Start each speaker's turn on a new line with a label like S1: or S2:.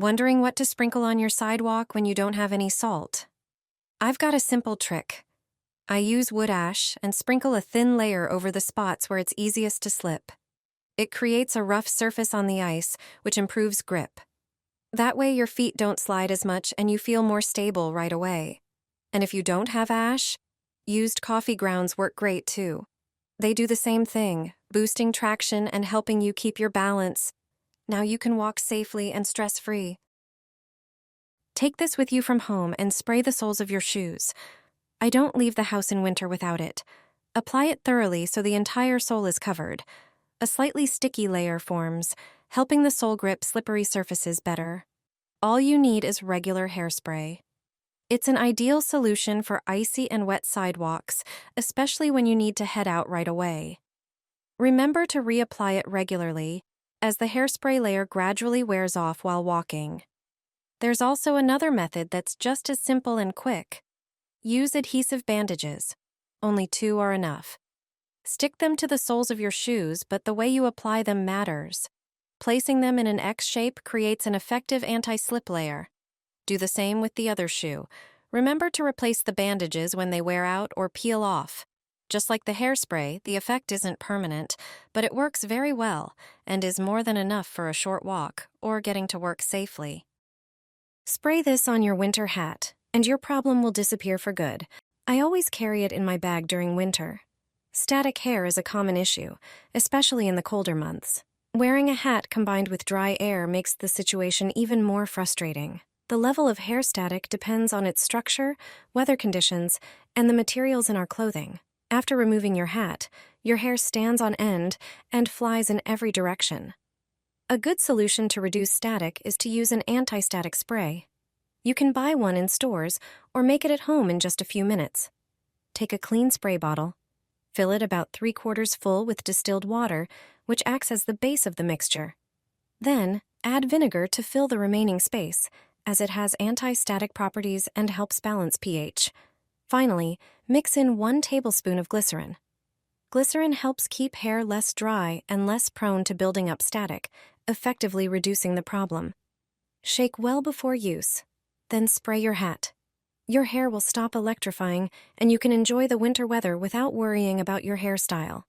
S1: Wondering what to sprinkle on your sidewalk when you don't have any salt? I've got a simple trick. I use wood ash and sprinkle a thin layer over the spots where it's easiest to slip. It creates a rough surface on the ice, which improves grip. That way your feet don't slide as much and you feel more stable right away. And if you don't have ash, used coffee grounds work great too. They do the same thing, boosting traction and helping you keep your balance. Now you can walk safely and stress-free. Take this with you from home and spray the soles of your shoes. I don't leave the house in winter without it. Apply it thoroughly so the entire sole is covered. A slightly sticky layer forms, helping the sole grip slippery surfaces better. All you need is regular hairspray. It's an ideal solution for icy and wet sidewalks, especially when you need to head out right away. Remember to reapply it regularly, as the hairspray layer gradually wears off while walking. There's also another method that's just as simple and quick. Use adhesive bandages. Only 2 are enough. Stick them to the soles of your shoes, but the way you apply them matters. Placing them in an X shape creates an effective anti-slip layer. Do the same with the other shoe. Remember to replace the bandages when they wear out or peel off. Just like the hairspray, the effect isn't permanent, but it works very well and is more than enough for a short walk or getting to work safely. Spray this on your winter hat, and your problem will disappear for good. I always carry it in my bag during winter. Static hair is a common issue, especially in the colder months. Wearing a hat combined with dry air makes the situation even more frustrating. The level of hair static depends on its structure, weather conditions, and the materials in our clothing. After removing your hat, your hair stands on end and flies in every direction. A good solution to reduce static is to use an anti-static spray. You can buy one in stores or make it at home in just a few minutes. Take a clean spray bottle, fill it about 3/4 full with distilled water, which acts as the base of the mixture. Then, add vinegar to fill the remaining space, as it has anti-static properties and helps balance pH. Finally, mix in 1 tablespoon of glycerin. Glycerin helps keep hair less dry and less prone to building up static, effectively reducing the problem. Shake well before use, then spray your hat. Your hair will stop electrifying, and you can enjoy the winter weather without worrying about your hairstyle.